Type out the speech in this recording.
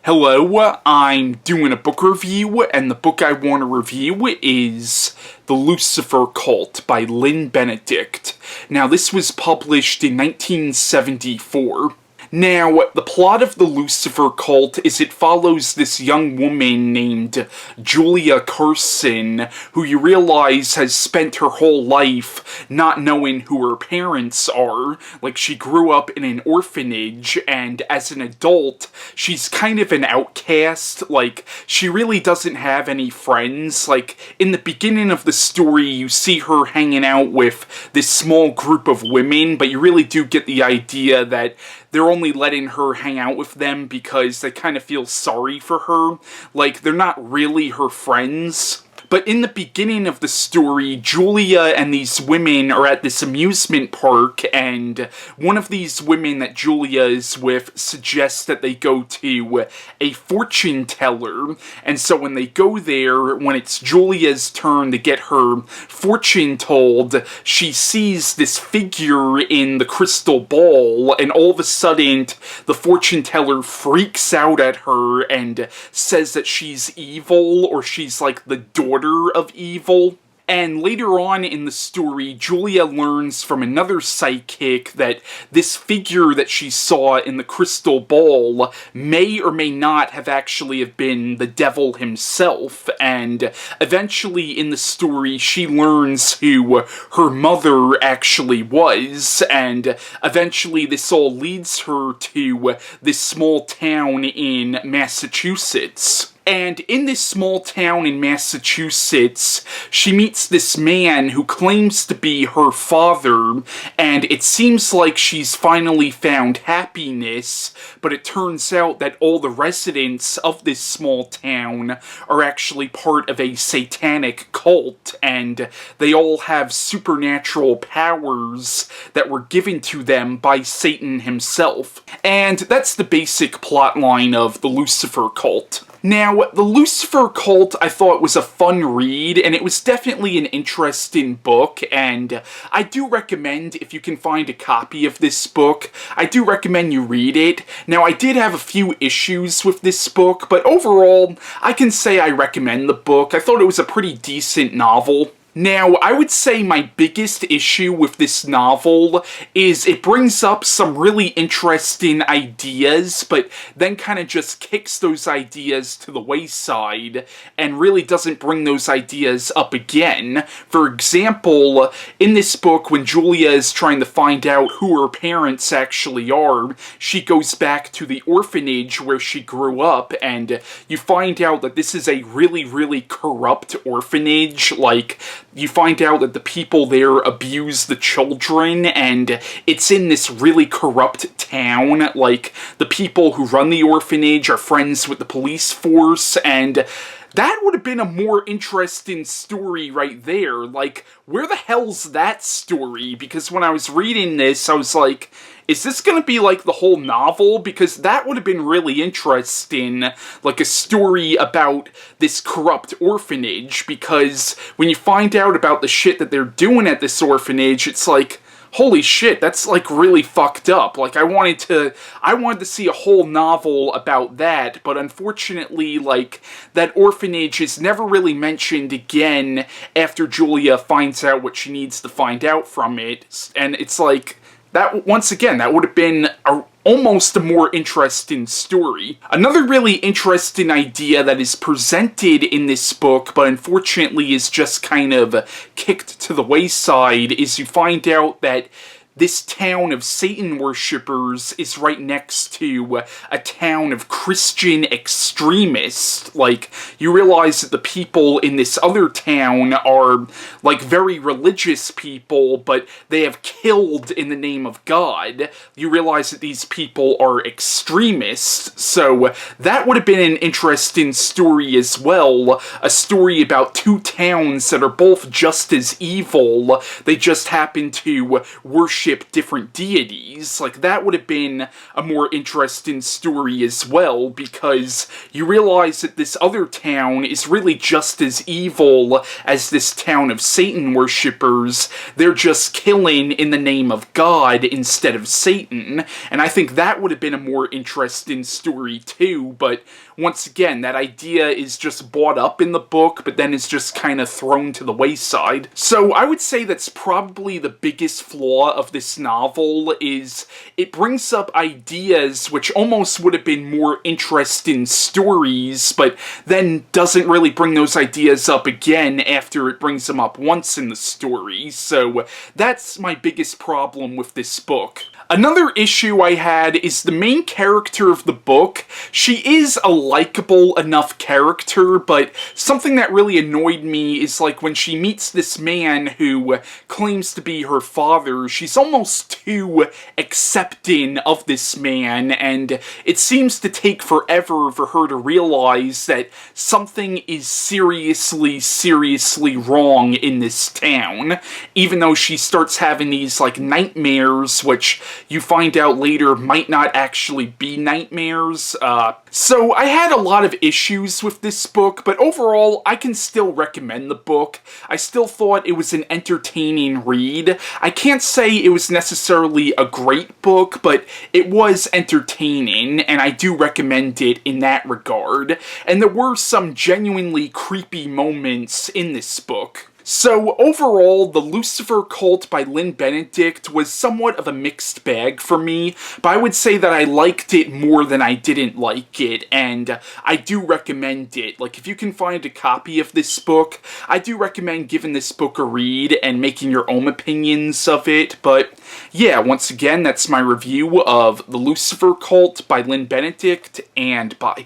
Hello, I'm doing a book review, and the book I want to review is The Lucifer Cult by Lynn Benedict. Now, this was published in 1974. Now, the plot of The Lucifer Cult is it follows this young woman named Julia Carson, who you realize has spent her whole life not knowing who her parents are. Like, she grew up in an orphanage, and as an adult, she's kind of an outcast. Like, she really doesn't have any friends. Like, in the beginning of the story, you see her hanging out with this small group of women, but you really do get the idea that they're only letting her hang out with them because they kind of feel sorry for her. Like, they're not really her friends. But in the beginning of the story, Julia and these women are at this amusement park, and one of these women that Julia is with suggests that they go to a fortune teller. And so when they go there, when it's Julia's turn to get her fortune told, she sees this figure in the crystal ball, and all of a sudden, the fortune teller freaks out at her and says that she's evil, or she's like the daughter of evil. And later on in the story, Julia learns from another psychic that this figure that she saw in the crystal ball may or may not have actually have been the devil himself, and eventually in the story she learns who her mother actually was, and eventually this all leads her to this small town in Massachusetts. And in this small town in Massachusetts, she meets this man who claims to be her father, and it seems like she's finally found happiness, but it turns out that all the residents of this small town are actually part of a satanic cult, and they all have supernatural powers that were given to them by Satan himself. And that's the basic plotline of the Lucifer Cult. Now, The Lucifer Cult I thought was a fun read, and it was definitely an interesting book, and I do recommend, if you can find a copy of this book, I do recommend you read it. Now, I did have a few issues with this book, but overall, I can say I recommend the book. I thought it was a pretty decent novel. Now, I would say my biggest issue with this novel is it brings up some really interesting ideas, but then kind of just kicks those ideas to the wayside and really doesn't bring those ideas up again. For example, in this book, when Julia is trying to find out who her parents actually are, she goes back to the orphanage where she grew up, and you find out that this is a really, really corrupt orphanage. Like, you find out that the people there abuse the children, and it's in this really corrupt town. Like, the people who run the orphanage are friends with the police force, and that would have been a more interesting story right there. Like, where the hell's that story? Because when I was reading this, I was like, is this gonna be like the whole novel? Because that would have been really interesting, like a story about this corrupt orphanage, because when you find out about the shit that they're doing at this orphanage, it's like, holy shit, that's like really fucked up. Like, I wanted to see a whole novel about that, but unfortunately, like, that orphanage is never really mentioned again after Julia finds out what she needs to find out from it, and it's like, that, once again, that would have been almost a more interesting story. Another really interesting idea that is presented in this book, but unfortunately is just kind of kicked to the wayside, is you find out that this town of Satan worshippers is right next to a town of Christian extremists. Like, you realize that the people in this other town are, like, very religious people, but they have killed in the name of God. You realize that these people are extremists, so that would have been an interesting story as well. A story about two towns that are both just as evil, they just happen to worship worship different deities. Like, that would have been a more interesting story as well, because you realize that this other town is really just as evil as this town of Satan worshippers. They're just killing in the name of God instead of Satan, and I think that would have been a more interesting story too, but once again, that idea is just brought up in the book, but then is just kind of thrown to the wayside. So I would say that's probably the biggest flaw of this novel, is it brings up ideas which almost would have been more interesting stories, but then doesn't really bring those ideas up again after it brings them up once in the story. So that's my biggest problem with this book. Another issue I had is the main character of the book. She is a likable enough character, but something that really annoyed me is like when she meets this man who claims to be her father, she's almost too accepting of this man, and it seems to take forever for her to realize that something is seriously, seriously wrong in this town, even though she starts having these like nightmares, which you find out later might not actually be nightmares. So I had a lot of issues with this book, but overall I can still recommend the book. I still thought it was an entertaining read. I can't say it was necessarily a great book, but it was entertaining, and I do recommend it in that regard. And there were some genuinely creepy moments in this book. So overall, The Lucifer Cult by Lynn Benedict was somewhat of a mixed bag for me, but I would say that I liked it more than I didn't like it, and I do recommend it. Like, if you can find a copy of this book, I do recommend giving this book a read and making your own opinions of it. But yeah, once again, that's my review of The Lucifer Cult by Lynn Benedict, and bye.